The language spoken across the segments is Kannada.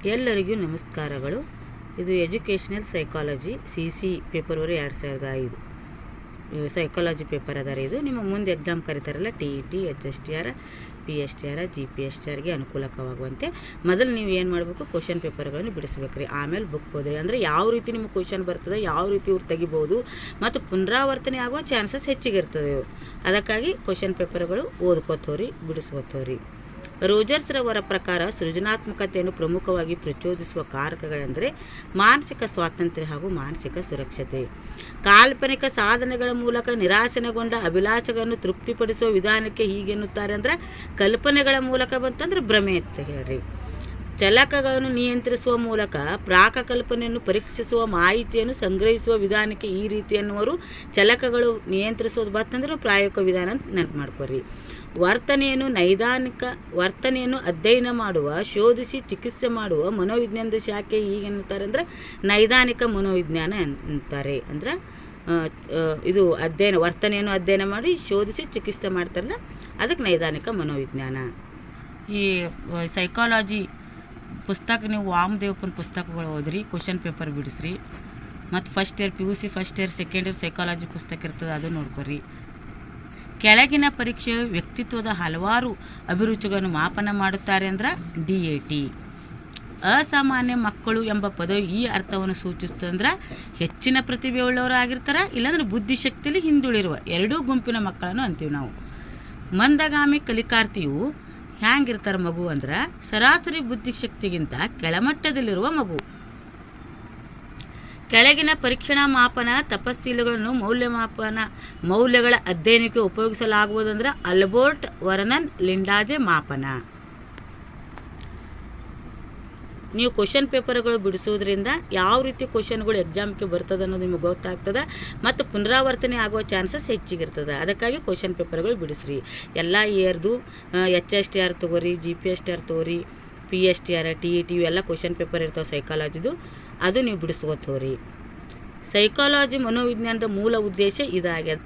ಎಲ್ಲರಿಗೂ ನಮಸ್ಕಾರಗಳು. ಇದು educational psychology CC paper 2005 psychology paper ಅದ ರೀ. ಇದು ನಿಮ್ಮ ಮುಂದೆ ಎಕ್ಸಾಮ್ ಕರೀತಾರಲ್ಲ TET, HSTR, PSTR, GPSTRಗೆ ಅನುಕೂಲಕವಾಗುವಂತೆ ಮೊದಲು ನೀವು ಏನು ಮಾಡಬೇಕು, ಕ್ವಶನ್ ಪೇಪರ್ಗಳನ್ನು ಬಿಡಿಸ್ಬೇಕು ರೀ. ಆಮೇಲೆ ಬುಕ್ ಓದ್ರಿ. ಅಂದರೆ ಯಾವ ರೀತಿ ನಿಮಗೆ ಕ್ವಶನ್ ಬರ್ತದೆ, ಯಾವ ರೀತಿ ಇವ್ರು ತೆಗಿಬೋದು ಮತ್ತು ಪುನರಾವರ್ತನೆ ಆಗುವ ಚಾನ್ಸಸ್ ಹೆಚ್ಚಿಗೆ ಇರ್ತದೆ. ಅದಕ್ಕಾಗಿ ಕ್ವಶನ್ ಪೇಪರ್ಗಳು ಓದ್ಕೋತೋರಿ, ಬಿಡಿಸ್ಕೋತೋರಿ. ರೋಜರ್ಸ್ರವರ ಪ್ರಕಾರ ಸೃಜನಾತ್ಮಕತೆಯನ್ನು ಪ್ರಮುಖವಾಗಿ ಪ್ರಚೋದಿಸುವ ಕಾರಕಗಳೆಂದರೆ ಮಾನಸಿಕ ಸ್ವಾತಂತ್ರ್ಯ ಹಾಗೂ ಮಾನಸಿಕ ಸುರಕ್ಷತೆ. ಕಾಲ್ಪನಿಕ ಸಾಧನೆಗಳ ಮೂಲಕ ನಿರಾಶನೆಗೊಂಡ ಅಭಿಲಾಷೆಗಳನ್ನು ತೃಪ್ತಿಪಡಿಸುವ ವಿಧಾನಕ್ಕೆ ಹೀಗೆನ್ನುತ್ತಾರೆ ಅಂದರೆ, ಕಲ್ಪನೆಗಳ ಮೂಲಕ ಬಂತಂದ್ರೆ ಭ್ರಮೆ ಅಂತ ಹೇಳ್ರಿ. ಚಲಕಗಳನ್ನು ನಿಯಂತ್ರಿಸುವ ಮೂಲಕ ಪ್ರಾಕಲ್ಪನೆಯನ್ನು ಪರೀಕ್ಷಿಸುವ ಮಾಹಿತಿಯನ್ನು ಸಂಗ್ರಹಿಸುವ ವಿಧಾನಕ್ಕೆ ಈ ರೀತಿ ಎನ್ನುವರು. ಚಲಕಗಳು ನಿಯಂತ್ರಿಸೋದು ಬರ್ತಂದ್ರೆ ಪ್ರಾಯೋಗಿಕ ವಿಧಾನ ಅಂತ ನೆನಪು ಮಾಡ್ಕೊರಿ. ವರ್ತನೆಯನ್ನು ಅಧ್ಯಯನ ಮಾಡುವ, ಶೋಧಿಸಿ ಚಿಕಿತ್ಸೆ ಮಾಡುವ ಮನೋವಿಜ್ಞಾನದ ಶಾಖೆ ಹೀಗೆನ್ನುತ್ತಾರೆ ಅಂದರೆ ನೈದಾನಿಕ ಮನೋವಿಜ್ಞಾನ ಅಂತಾರೆ. ಅಂದ್ರೆ ಇದು ವರ್ತನೆಯನ್ನು ಅಧ್ಯಯನ ಮಾಡಿ ಶೋಧಿಸಿ ಚಿಕಿತ್ಸೆ ಮಾಡ್ತಾರಲ್ಲ, ಅದಕ್ಕೆ ನೈದಾನಿಕ ಮನೋವಿಜ್ಞಾನ. ಈ ಸೈಕಾಲಜಿ ಪುಸ್ತಕ ನೀವು ವಾಮದೇವಪ್ಪನ ಪುಸ್ತಕಗಳು ಓದ್ರಿ, ಕ್ವಶನ್ ಪೇಪರ್ ಬಿಡಿಸ್ರಿ. ಮತ್ತು first year PUC first year second year psychology ಪುಸ್ತಕ ಇರ್ತದೆ, ಅದು ನೋಡ್ಕೊರಿ. ಕೆಳಗಿನ ಪರೀಕ್ಷೆಯು ವ್ಯಕ್ತಿತ್ವದ ಹಲವಾರು ಅಭಿರುಚಿಗಳನ್ನು ಮಾಪನ ಮಾಡುತ್ತಾರೆ ಅಂದ್ರೆ DAT. ಅಸಾಮಾನ್ಯ ಮಕ್ಕಳು ಎಂಬ ಪದವು ಈ ಅರ್ಥವನ್ನು ಸೂಚಿಸ್ತದೆ ಅಂದ್ರೆ ಹೆಚ್ಚಿನ ಪ್ರತಿಭೆ ಉಳ್ಳವರು ಆಗಿರ್ತಾರೆ, ಇಲ್ಲಾಂದ್ರೆ ಬುದ್ಧಿಶಕ್ತಿಯಲ್ಲಿ ಹಿಂದುಳಿರುವ ಎರಡೂ ಗುಂಪಿನ ಮಕ್ಕಳನ್ನು ಅಂತೀವಿ ನಾವು. ಮಂದಗಾಮಿ ಕಲಿಕಾರ್ಥಿಯು ಹ್ಯಾಂಗಿರ್ತಾರೆ ಮಗು ಅಂದ್ರೆ ಸರಾಸರಿ ಬುದ್ಧಿಶಕ್ತಿಗಿಂತ ಕೆಳಮಟ್ಟದಲ್ಲಿರುವ ಮಗು. ಕೆಳಗಿನ ಪರೀಕ್ಷಣಾ ಮಾಪನ ತಪಶೀಲಗಳನ್ನು ಮೌಲ್ಯಗಳ ಅಧ್ಯಯನಕ್ಕೆ ಉಪಯೋಗಿಸಲಾಗುವುದಂದ್ರೆ ಅಲ್ಬೋರ್ಟ್ ವರ್ನನ್ ಲಿಂಡಾಜೆ ಮಾಪನ. ನೀವು ಕ್ವಶನ್ ಪೇಪರ್ಗಳು ಬಿಡಿಸೋದ್ರಿಂದ ಯಾವ ರೀತಿ ಕ್ವಶನ್ಗಳು ಎಕ್ಸಾಮ್ಗೆ ಬರ್ತದೆ ಅನ್ನೋದು ನಿಮಗೆ ಗೊತ್ತಾಗ್ತದೆ ಮತ್ತು ಪುನರಾವರ್ತನೆ ಆಗುವ ಚಾನ್ಸಸ್ ಹೆಚ್ಚಿಗಿರ್ತದೆ. ಅದಕ್ಕಾಗಿ ಕ್ವಶನ್ ಪೇಪರ್ಗಳು ಬಿಡಿಸ್ರಿ. ಎಲ್ಲ ಇಯರ್ದು HSTR ತೊಗೋರಿ, GPSTR ತೊಗೋರಿ, PSTR, TET ಇವೆಲ್ಲ ಕ್ವಶನ್ ಪೇಪರ್ ಇರ್ತಾವೆ ಸೈಕಾಲಜಿದು, ಅದು ನೀವು ಬಿಡಿಸ್ಕೋತೋರಿ. ಸೈಕಾಲಜಿ ಮನೋವಿಜ್ಞಾನದ ಮೂಲ ಉದ್ದೇಶ ಇದಾಗಿದೆ: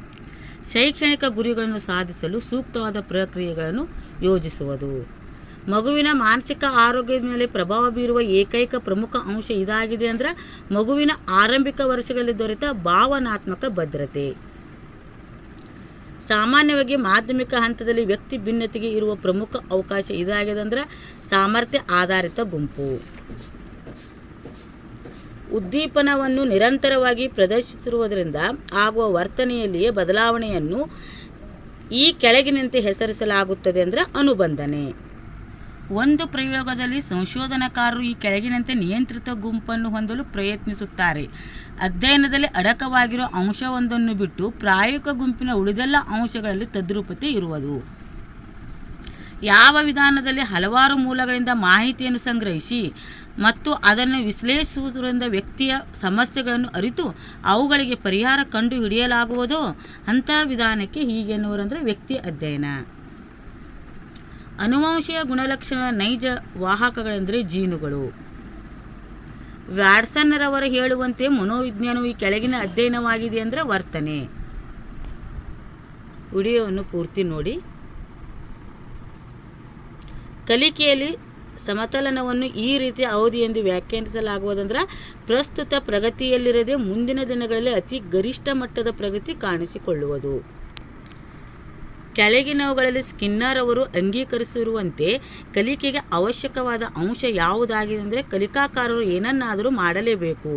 ಶೈಕ್ಷಣಿಕ ಗುರಿಗಳನ್ನು ಸಾಧಿಸಲು ಸೂಕ್ತವಾದ ಪ್ರಕ್ರಿಯೆಗಳನ್ನು ಯೋಜಿಸುವುದು. ಮಗುವಿನ ಮಾನಸಿಕ ಆರೋಗ್ಯದ ಮೇಲೆ ಪ್ರಭಾವ ಬೀರುವ ಏಕೈಕ ಪ್ರಮುಖ ಅಂಶ ಇದಾಗಿದೆ ಅಂದರೆ ಮಗುವಿನ ಆರಂಭಿಕ ವರ್ಷಗಳಲ್ಲಿ ದೊರೆತ ಭಾವನಾತ್ಮಕ ಭದ್ರತೆ. ಸಾಮಾನ್ಯವಾಗಿ ಮಾಧ್ಯಮಿಕ ಹಂತದಲ್ಲಿ ವ್ಯಕ್ತಿ ಭಿನ್ನತೆಗೆ ಇರುವ ಪ್ರಮುಖ ಅವಕಾಶ ಇದಾಗಿದೆ ಅಂದರೆ ಸಾಮರ್ಥ್ಯ ಆಧಾರಿತ ಗುಂಪು. ಉದ್ದೀಪನವನ್ನು ನಿರಂತರವಾಗಿ ಪ್ರದರ್ಶಿಸಿರುವುದರಿಂದ ಆಗುವ ವರ್ತನೆಯಲ್ಲಿಯೇ ಬದಲಾವಣೆಯನ್ನು ಈ ಕೆಳಗಿನಂತೆ ಹೆಸರಿಸಲಾಗುತ್ತದೆ ಅಂದರೆ ಅನುಬಂಧನೆ. ಒಂದು ಪ್ರಯೋಗದಲ್ಲಿ ಸಂಶೋಧನಾಕಾರರು ಈ ಕೆಳಗಿನಂತೆ ನಿಯಂತ್ರಿತ ಗುಂಪನ್ನು ಹೊಂದಲು ಪ್ರಯತ್ನಿಸುತ್ತಾರೆ. ಅಧ್ಯಯನದಲ್ಲಿ ಅಡಕವಾಗಿರುವ ಅಂಶವೊಂದನ್ನು ಬಿಟ್ಟು ಪ್ರಾಯೋಗಿಕ ಗುಂಪಿನ ಉಳಿದೆಲ್ಲ ಅಂಶಗಳಲ್ಲಿ ತದ್ರೂಪತೆ ಇರುವುದು. ಯಾವ ವಿಧಾನದಲ್ಲಿ ಹಲವಾರು ಮೂಲಗಳಿಂದ ಮಾಹಿತಿಯನ್ನು ಸಂಗ್ರಹಿಸಿ ಮತ್ತು ಅದನ್ನು ವಿಶ್ಲೇಷಿಸುವುದರಿಂದ ವ್ಯಕ್ತಿಯ ಸಮಸ್ಯೆಗಳನ್ನು ಅರಿತು ಅವುಗಳಿಗೆ ಪರಿಹಾರ ಕಂಡು ಹಿಡಿಯಲಾಗುವುದೋ ಅಂಥ ವಿಧಾನಕ್ಕೆ ಹೀಗೆನ್ನುವರಂದರೆ ವ್ಯಕ್ತಿ ಅಧ್ಯಯನ. ಅನುವಂಶೀಯ ಗುಣಲಕ್ಷಣದ ನೈಜ ವಾಹಕಗಳೆಂದರೆ ಜೀನುಗಳು. ವ್ಯಾಟ್ಸನ್ನರವರು ಹೇಳುವಂತೆ ಮನೋವಿಜ್ಞಾನವು ಈ ಕೆಳಗಿನ ಅಧ್ಯಯನವಾಗಿದೆ ಅಂದರೆ ವರ್ತನೆ. ವಿಡಿಯೋವನ್ನು ಪೂರ್ತಿ ನೋಡಿ. ಕಲಿಕೆಯಲ್ಲಿ ಸಮತಲನವನ್ನು ಈ ರೀತಿಯ ಅವಧಿ ಎಂದು ವ್ಯಾಖ್ಯಾನಿಸಲಾಗುವುದಂದ್ರೆ ಪ್ರಸ್ತುತ ಪ್ರಗತಿಯಲ್ಲಿರದೆ ಮುಂದಿನ ದಿನಗಳಲ್ಲಿ ಅತಿ ಗರಿಷ್ಠ ಮಟ್ಟದ ಪ್ರಗತಿ ಕಾಣಿಸಿಕೊಳ್ಳುವುದು. ಕೆಳಗಿನವುಗಳಲ್ಲಿ ಸ್ಕಿನ್ನರ್ ಅವರು ಅಂಗೀಕರಿಸಿರುವಂತೆ ಕಲಿಕೆಗೆ ಅವಶ್ಯಕವಾದ ಅಂಶ ಯಾವುದಾಗಿದೆ ಅಂದರೆ ಕಲಿಕಾಕಾರರು ಏನನ್ನಾದರೂ ಮಾಡಲೇಬೇಕು.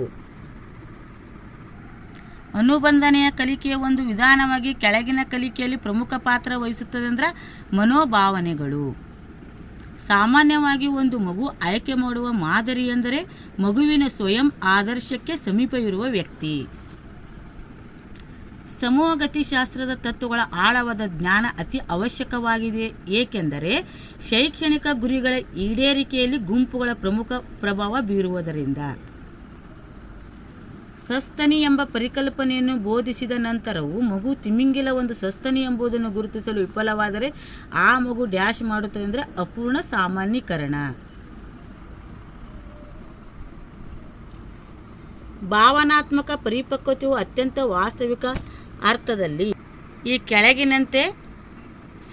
ಅನುಬಂಧನೆಯ ಕಲಿಕೆಯ ಒಂದು ವಿಧಾನವಾಗಿ ಕೆಳಗಿನ ಕಲಿಕೆಯಲ್ಲಿ ಪ್ರಮುಖ ಪಾತ್ರ ವಹಿಸುತ್ತದೆ ಅಂದರೆ ಮನೋಭಾವನೆಗಳು. ಸಾಮಾನ್ಯವಾಗಿ ಒಂದು ಮಗು ಆಯ್ಕೆ ಮಾಡುವ ಮಾದರಿ ಎಂದರೆ ಮಗುವಿನ ಸ್ವಯಂ ಆದರ್ಶಕ್ಕೆ ಸಮೀಪವಿರುವ ವ್ಯಕ್ತಿ. ಸಮೂಹಗತಿಶಾಸ್ತ್ರದ ತತ್ವಗಳ ಆಳವಾದ ಜ್ಞಾನ ಅತಿ ಅವಶ್ಯಕವಾಗಿದೆ, ಏಕೆಂದರೆ ಶೈಕ್ಷಣಿಕ ಗುರಿಗಳ ಈಡೇರಿಕೆಯಲ್ಲಿ ಗುಂಪುಗಳ ಪ್ರಮುಖ ಪ್ರಭಾವ ಬೀರುವುದರಿಂದ. ಸಸ್ತನಿ ಎಂಬ ಪರಿಕಲ್ಪನೆಯನ್ನು ಬೋಧಿಸಿದ ನಂತರವೂ ಮಗು ತಿಮಿಂಗಿಲ ಒಂದು ಸಸ್ತನಿ ಎಂಬುದನ್ನು ಗುರುತಿಸಲು ವಿಫಲವಾದರೆ ಆ ಮಗು ಡ್ಯಾಶ್ ಮಾಡುತ್ತದೆ ಅಂದರೆ ಅಪೂರ್ಣ ಸಾಮಾನ್ಯೀಕರಣ. ಭಾವನಾತ್ಮಕ ಪರಿಪಕ್ವತೆಯು ಅತ್ಯಂತ ವಾಸ್ತವಿಕ ಅರ್ಥದಲ್ಲಿ ಈ ಕೆಳಗಿನಂತೆ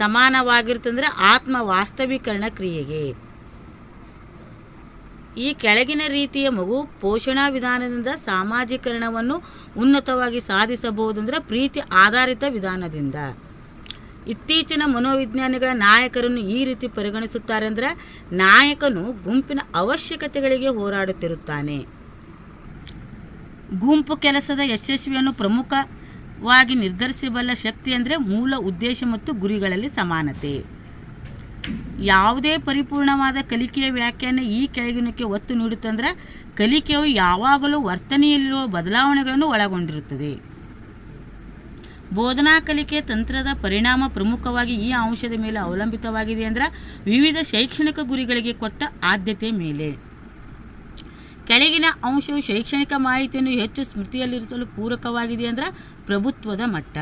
ಸಮಾನವಾಗಿರುತ್ತಂದರೆ ಆತ್ಮ ವಾಸ್ತವೀಕರಣ ಕ್ರಿಯೆಗೆ. ಈ ಕೆಳಗಿನ ರೀತಿಯ ಮಗು ಪೋಷಣಾ ವಿಧಾನದಿಂದ ಸಾಮಾಜೀಕರಣವನ್ನು ಉನ್ನತವಾಗಿ ಸಾಧಿಸಬಹುದಂದರೆ ಪ್ರೀತಿ ಆಧಾರಿತ ವಿಧಾನದಿಂದ. ಇತ್ತೀಚಿನ ಮನೋವಿಜ್ಞಾನಿಗಳ ನಾಯಕರನ್ನು ಈ ರೀತಿ ಪರಿಗಣಿಸುತ್ತಾರೆ ಅಂದರೆ, ನಾಯಕನು ಗುಂಪಿನ ಅವಶ್ಯಕತೆಗಳಿಗೆ ಹೋರಾಡುತ್ತಿರುತ್ತಾನೆ. ಗುಂಪು ಕೆಲಸದ ಯಶಸ್ವಿಯನ್ನು ಪ್ರಮುಖವಾಗಿ ನಿರ್ಧರಿಸಬಲ್ಲ ಶಕ್ತಿ ಅಂದರೆ ಮೂಲ ಉದ್ದೇಶ ಮತ್ತು ಗುರಿಗಳಲ್ಲಿ ಸಮಾನತೆ. ಯಾವುದೇ ಪರಿಪೂರ್ಣವಾದ ಕಲಿಕೆಯ ವ್ಯಾಖ್ಯಾನ ಈ ಕೆಳಗಿನಕ್ಕೆ ಒತ್ತು ನೀಡುತ್ತಂದರೆ, ಕಲಿಕೆಯು ಯಾವಾಗಲೂ ವರ್ತನೆಯಲ್ಲಿರುವ ಬದಲಾವಣೆಗಳನ್ನು ಒಳಗೊಂಡಿರುತ್ತದೆ. ಬೋಧನಾ ಕಲಿಕೆ ತಂತ್ರದ ಪರಿಣಾಮ ಪ್ರಮುಖವಾಗಿ ಈ ಅಂಶದ ಮೇಲೆ ಅವಲಂಬಿತವಾಗಿದೆ ಅಂದರೆ, ವಿವಿಧ ಶೈಕ್ಷಣಿಕ ಗುರಿಗಳಿಗೆ ಕೊಟ್ಟ ಆದ್ಯತೆ ಮೇಲೆ. ಕೆಳಗಿನ ಅಂಶವು ಶೈಕ್ಷಣಿಕ ಮಾಹಿತಿಯನ್ನು ಹೆಚ್ಚು ಸ್ಮೃತಿಯಲ್ಲಿರಿಸಲು ಪೂರಕವಾಗಿದೆ ಅಂದರೆ, ಪ್ರಭುತ್ವದ ಮಟ್ಟ.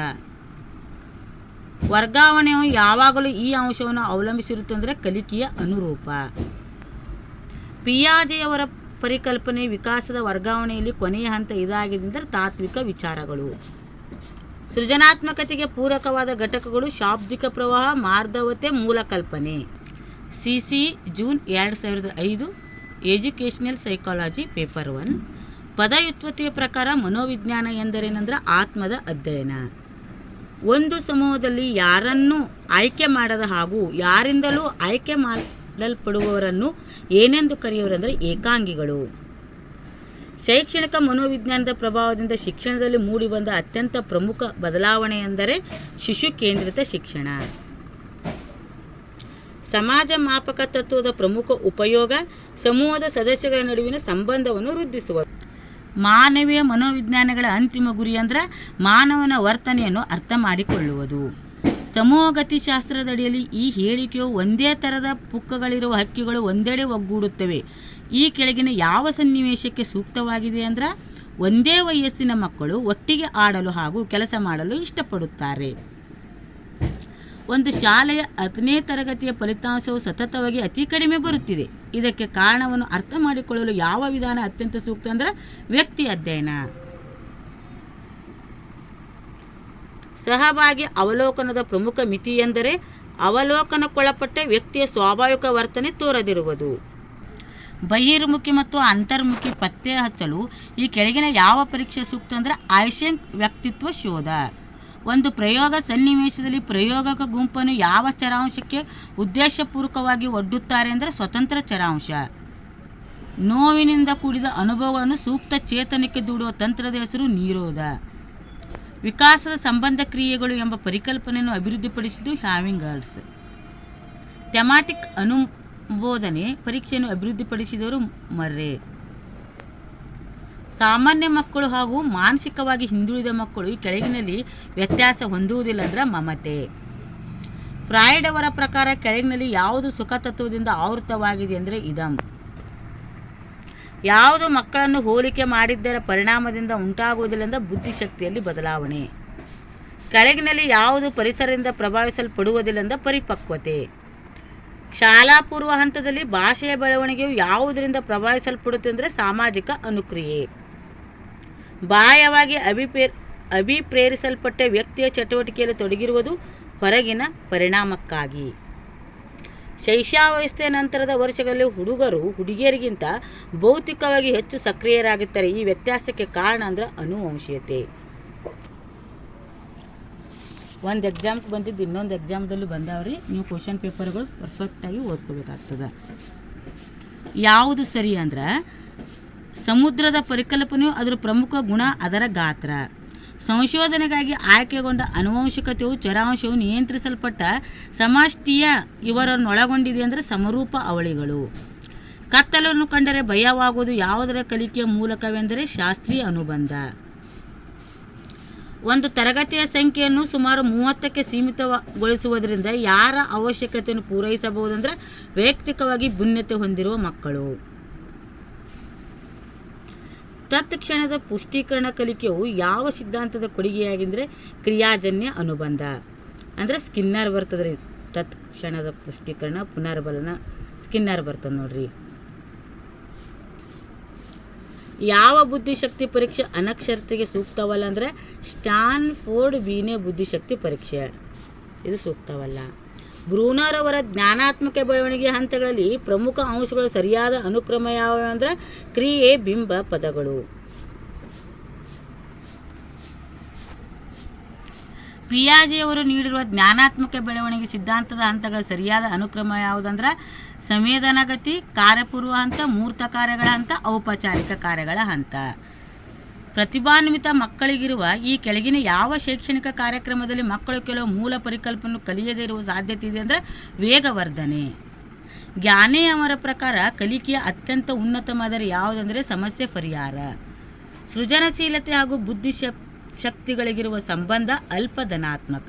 ವರ್ಗಾವಣೆಯು ಯಾವಾಗಲೂ ಈ ಅಂಶವನ್ನು ಅವಲಂಬಿಸಿರುತ್ತಂದರೆ, ಕಲಿಕೆಯ ಅನುರೂಪ. ಪಿಯಾಜೆಯವರ ಪರಿಕಲ್ಪನೆ ವಿಕಾಸದ ವರ್ಗಾವಣೆಯಲ್ಲಿ ಕೊನೆಯ ಹಂತ ಇದಾಗಿದೆ ಅಂದರೆ, ತಾತ್ವಿಕ ವಿಚಾರಗಳು. ಸೃಜನಾತ್ಮಕತೆಗೆ ಪೂರಕವಾದ ಘಟಕಗಳು ಶಾಬ್ದಿಕ ಪ್ರವಾಹ, ಮಾರ್ಧವತೆ, ಮೂಲ ಕಲ್ಪನೆ. CC June 2005 educational psychology paper 1. ಪದಯುತ್ಪತ್ತಿಯ ಪ್ರಕಾರ ಮನೋವಿಜ್ಞಾನ ಎಂದರೇನೆಂದರೆ ಆತ್ಮದ ಅಧ್ಯಯನ. ಒಂದು ಸಮೂಹದಲ್ಲಿ ಯಾರನ್ನೂ ಆಯ್ಕೆ ಮಾಡದ ಹಾಗೂ ಯಾರಿಂದಲೂ ಆಯ್ಕೆ ಮಾಡಲ್ಪಡುವವರನ್ನು ಏನೆಂದು ಕರೆಯುವರೆಂದರೆ ಏಕಾಂಗಿಗಳು. ಶೈಕ್ಷಣಿಕ ಮನೋವಿಜ್ಞಾನದ ಪ್ರಭಾವದಿಂದ ಶಿಕ್ಷಣದಲ್ಲಿ ಮೂಡಿಬಂದ ಅತ್ಯಂತ ಪ್ರಮುಖ ಬದಲಾವಣೆ ಎಂದರೆ ಶಿಶು ಕೇಂದ್ರಿತ ಶಿಕ್ಷಣ. ಸಮಾಜ ಮಾಪಕ ತತ್ವದ ಪ್ರಮುಖ ಉಪಯೋಗ ಸಮೂಹದ ಸದಸ್ಯಗಳ ನಡುವಿನ ಸಂಬಂಧವನ್ನು ವೃದ್ಧಿಸುವುದು. ಮಾನವೀಯ ಮನೋವಿಜ್ಞಾನಗಳ ಅಂತಿಮ ಗುರಿ ಅಂದರೆ ಮಾನವನ ವರ್ತನೆಯನ್ನು ಅರ್ಥ ಮಾಡಿಕೊಳ್ಳುವುದು. ಸಮೂಹ ಗತಿಶಾಸ್ತ್ರದಡಿಯಲ್ಲಿ ಈ ಹೇಳಿಕೆಯು ಒಂದೇ ಥರದ ಪುಕ್ಕಗಳಿರುವ ಹಕ್ಕಿಗಳು ಒಂದೆಡೆ ಒಗ್ಗೂಡುತ್ತವೆ. ಈ ಕೆಳಗಿನ ಯಾವ ಸನ್ನಿವೇಶಕ್ಕೆ ಸೂಕ್ತವಾಗಿದೆ ಅಂದರೆ, ಒಂದೇ ವಯಸ್ಸಿನ ಮಕ್ಕಳು ಒಟ್ಟಿಗೆ ಆಡಲು ಹಾಗೂ ಕೆಲಸ ಮಾಡಲು ಇಷ್ಟಪಡುತ್ತಾರೆ. ಒಂದು ಶಾಲೆಯ 10ನೇ ತರಗತಿಯ ಫಲಿತಾಂಶವು ಸತತವಾಗಿ ಅತಿ ಕಡಿಮೆ ಬರುತ್ತಿದೆ. ಇದಕ್ಕೆ ಕಾರಣವನ್ನು ಅರ್ಥ ಮಾಡಿಕೊಳ್ಳಲು ಯಾವ ವಿಧಾನ ಅತ್ಯಂತ ಸೂಕ್ತ ಅಂದರೆ ವ್ಯಕ್ತಿ ಅಧ್ಯಯನ. ಸಹಭಾಗಿ ಅವಲೋಕನದ ಪ್ರಮುಖ ಮಿತಿ ಎಂದರೆ ಅವಲೋಕನಕ್ಕೊಳಪಟ್ಟ ವ್ಯಕ್ತಿಯ ಸ್ವಾಭಾವಿಕ ವರ್ತನೆ ತೋರದಿರುವುದು. ಬಹಿರ್ಮುಖಿ ಮತ್ತು ಅಂತರ್ಮುಖಿ ಪತ್ತೆ ಹಚ್ಚಲು ಈ ಕೆಳಗಿನ ಯಾವ ಪರೀಕ್ಷೆ ಸೂಕ್ತ ಅಂದರೆ ಐಸೆಂಕ್ ವ್ಯಕ್ತಿತ್ವ ಶೋಧ. ಒಂದು ಪ್ರಯೋಗ ಸನ್ನಿವೇಶದಲ್ಲಿ ಪ್ರಯೋಗಕ ಗುಂಪನ್ನು ಯಾವ ಚರಾಂಶಕ್ಕೆ ಉದ್ದೇಶಪೂರ್ವಕವಾಗಿ ಒಡ್ಡುತ್ತಾರೆ ಅಂದರೆ ಸ್ವತಂತ್ರ ಚರಾಂಶ. ನೋವಿನಿಂದ ಕೂಡಿದ ಅನುಭವಗಳನ್ನು ಸೂಕ್ತ ಚೇತನಕ್ಕೆ ದೂಡುವ ತಂತ್ರದ ಹೆಸರು ನಿರೋಧ. ವಿಕಾಸದ ಸಂಬಂಧ ಕ್ರಿಯೆಗಳು ಎಂಬ ಪರಿಕಲ್ಪನೆಯನ್ನು ಅಭಿವೃದ್ಧಿಪಡಿಸಿದ್ದು ಹ್ಯಾವಿಂಗರ್ಸ್. ಥೆಮಾಟಿಕ್ ಅನುಬೋಧನೆ ಪರೀಕ್ಷೆಯನ್ನು ಅಭಿವೃದ್ಧಿಪಡಿಸಿದವರು ಮರ್ರೆ. ಸಾಮಾನ್ಯ ಮಕ್ಕಳು ಹಾಗೂ ಮಾನಸಿಕವಾಗಿ ಹಿಂದುಳಿದ ಮಕ್ಕಳು ಈ ಕೆಳಗಿನಲ್ಲಿ ವ್ಯತ್ಯಾಸ ಹೊಂದುವುದಿಲ್ಲ ಅಂದರೆ ಮಮತೆ. ಫ್ರಾಯ್ಡ್ ಅವರ ಪ್ರಕಾರ ಕೆಳಗಿನಲ್ಲಿ ಯಾವುದು ಸುಖ ತತ್ವದಿಂದ ಆವೃತವಾಗಿದೆ ಅಂದರೆ ಇದಂ. ಯಾವುದು ಮಕ್ಕಳನ್ನು ಹೋಲಿಕೆ ಮಾಡಿದ್ದರ ಪರಿಣಾಮದಿಂದ ಉಂಟಾಗುವುದಿಲ್ಲ ಅಂದರೆ ಬುದ್ಧಿಶಕ್ತಿಯಲ್ಲಿ ಬದಲಾವಣೆ. ಕೆಳಗಿನಲ್ಲಿ ಯಾವುದು ಪರಿಸರದಿಂದ ಪ್ರಭಾವಿಸಲ್ಪಡುವುದಿಲ್ಲ ಅಂದರೆ ಪರಿಪಕ್ವತೆ. ಶಾಲಾ ಪೂರ್ವ ಹಂತದಲ್ಲಿ ಭಾಷೆಯ ಬೆಳವಣಿಗೆಯು ಯಾವುದರಿಂದ ಪ್ರಭಾವಿಸಲ್ಪಡುತ್ತೆ ಅಂದರೆ ಸಾಮಾಜಿಕ ಅನುಕ್ರಿಯೆ. ಬಾಹ್ಯವಾಗಿ ಅಭಿಪ್ರೇರಿಸಲ್ಪಟ್ಟ ವ್ಯಕ್ತಿಯ ಚಟುವಟಿಕೆಯಲ್ಲಿ ತೊಡಗಿರುವುದು ಹೊರಗಿನ ಪರಿಣಾಮಕ್ಕಾಗಿ. ಶೈಶವಾವಸ್ಥೆಯ ನಂತರದ ವರ್ಷಗಳಲ್ಲಿ ಹುಡುಗರು ಹುಡುಗಿಯರಿಗಿಂತ ಭೌತಿಕವಾಗಿ ಹೆಚ್ಚು ಸಕ್ರಿಯರಾಗುತ್ತಾರೆ. ಈ ವ್ಯತ್ಯಾಸಕ್ಕೆ ಕಾರಣ ಅಂದರೆ ಅನುವಂಶೀಯತೆ. ಒಂದು ಎಕ್ಸಾಮ್ಗೆ ಬಂದಿದ್ದು ಇನ್ನೊಂದು ಎಕ್ಸಾಮ್ದಲ್ಲೂ ಬಂದವ್ರಿ. ನೀವು ಕ್ವಶನ್ ಪೇಪರ್ಗಳು ಪರ್ಫೆಕ್ಟಾಗಿ ಓದ್ಕೋಬೇಕಾಗ್ತದೆ. ಯಾವುದು ಸರಿ ಅಂದ್ರೆ ಸಮುದ್ರದ ಪರಿಕಲ್ಪನೆಯು ಅದರ ಪ್ರಮುಖ ಗುಣ ಅದರ ಗಾತ್ರ. ಸಂಶೋಧನೆಗಾಗಿ ಆಯ್ಕೆಗೊಂಡ ಆನುವಂಶಿಕತೆಯು ಚರಾಂಶವು ನಿಯಂತ್ರಿಸಲ್ಪಟ್ಟ ಸಮಷ್ಟಿಯ ಇವರನ್ನೊಳಗೊಂಡಿದೆ ಅಂದರೆ ಸಮರೂಪ ಅವಳಿಗಳು. ಕತ್ತಲನ್ನು ಕಂಡರೆ ಭಯವಾಗುವುದು ಯಾವುದರ ಕಲಿಕೆಯ ಮೂಲಕವೆಂದರೆ ಶಾಸ್ತ್ರೀಯ ಅನುಬಂಧ. ಒಂದು ತರಗತಿಯ ಸಂಖ್ಯೆಯನ್ನು ಸುಮಾರು 30ಕ್ಕೆ ಸೀಮಿತಗೊಳಿಸುವುದರಿಂದ ಯಾರ ಅವಶ್ಯಕತೆಯನ್ನು ಪೂರೈಸಬಹುದಂದರೆ ವೈಯಕ್ತಿಕವಾಗಿ ಭಿನ್ನತೆ ಹೊಂದಿರುವ ಮಕ್ಕಳು. ತತ್ಕ್ಷಣದ ಪುಷ್ಟೀಕರಣ ಕಲಿಕೆಯು ಯಾವ ಸಿದ್ಧಾಂತದ ಕೊಡುಗೆಯಾಗಿಂದರೆ ಕ್ರಿಯಾಜನ್ಯ ಅನುಬಂಧ. ಅಂದರೆ ಸ್ಕಿನ್ನರ್ ಬರ್ತದೆ ರೀ. ತತ್ಕ್ಷಣದ ಪುಷ್ಟೀಕರಣ ಪುನರ್ಬಲನ ಸ್ಕಿನ್ನರ್ ಬರ್ತದೆ ನೋಡ್ರಿ. ಯಾವ ಬುದ್ಧಿಶಕ್ತಿ ಪರೀಕ್ಷೆ ಅನಕ್ಷರತೆಗೆ ಸೂಕ್ತವಲ್ಲ ಅಂದರೆ ಸ್ಟ್ಯಾನ್ಫೋರ್ಡ್ ಬೀನೆ ಬುದ್ಧಿಶಕ್ತಿ ಪರೀಕ್ಷೆ ಇದು ಸೂಕ್ತವಲ್ಲ. ಬ್ರೂನರ್ ಅವರ ಜ್ಞಾನಾತ್ಮಕ ಬೆಳವಣಿಗೆ ಹಂತಗಳಲ್ಲಿ ಪ್ರಮುಖ ಅಂಶಗಳು ಸರಿಯಾದ ಅನುಕ್ರಮ ಯಾವುವು ಅಂದರೆ ಕ್ರಿಯೆ, ಬಿಂಬ, ಪದಗಳು. ಪಿಯಾಜೆಯವರು ನೀಡಿರುವ ಜ್ಞಾನಾತ್ಮಕ ಬೆಳವಣಿಗೆ ಸಿದ್ಧಾಂತದ ಹಂತಗಳ ಸರಿಯಾದ ಅನುಕ್ರಮ ಯಾವುದಂದ್ರೆ ಸಂವೇದನಾಗತಿ, ಕಾರ್ಯಪೂರ್ವ ಹಂತ, ಮೂರ್ತ ಕಾರ್ಯಗಳ ಹಂತ, ಔಪಚಾರಿಕ ಕಾರ್ಯಗಳ ಹಂತ. ಪ್ರತಿಭಾನ್ವಿತ ಮಕ್ಕಳಿಗಿರುವ ಈ ಕೆಳಗಿನ ಯಾವ ಶೈಕ್ಷಣಿಕ ಕಾರ್ಯಕ್ರಮದಲ್ಲಿ ಮಕ್ಕಳು ಕೆಲವು ಮೂಲ ಪರಿಕಲ್ಪನೆ ಕಲಿಯದೇ ಇರುವ ಸಾಧ್ಯತೆ ಇದೆ ಅಂದರೆ ವೇಗವರ್ಧನೆ. ಜ್ಞಾನೇ ಅವರ ಪ್ರಕಾರ ಕಲಿಕೆಯ ಅತ್ಯಂತ ಉನ್ನತ ಮಾದರಿ ಯಾವುದಂದರೆ ಸಮಸ್ಯೆ ಪರಿಹಾರ. ಸೃಜನಶೀಲತೆ ಹಾಗೂ ಶಕ್ತಿಗಳಿಗಿರುವ ಸಂಬಂಧ ಅಲ್ಪ ಧನಾತ್ಮಕ.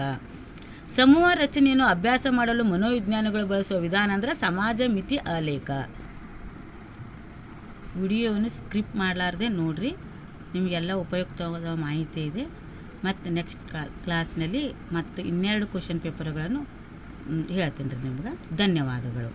ಸಮೂಹ ರಚನೆಯನ್ನು ಅಭ್ಯಾಸ ಮಾಡಲು ಮನೋವಿಜ್ಞಾನಿಗಳು ಬಳಸುವ ವಿಧಾನ ಅಂದರೆ ಸಮಾಜ ಮಿತಿ ಆಲೇಖ. ವಿಡಿಯೋವನ್ನು ಸ್ಕ್ರಿಪ್ಟ್ ಮಾಡಲಾರ್ದೆ ನೋಡ್ರಿ, ನಿಮಗೆಲ್ಲ ಉಪಯುಕ್ತವಾದ ಮಾಹಿತಿ ಇದೆ. ಮತ್ತು ನೆಕ್ಸ್ಟ್ ಕ್ಲಾಸ್ನಲ್ಲಿ ಮತ್ತು 12 ಕ್ವಶನ್ ಪೇಪರ್ಗಳನ್ನು ಹೇಳ್ತೀನಿ ರೀ ನಿಮ್ಗೆ. ಧನ್ಯವಾದಗಳು.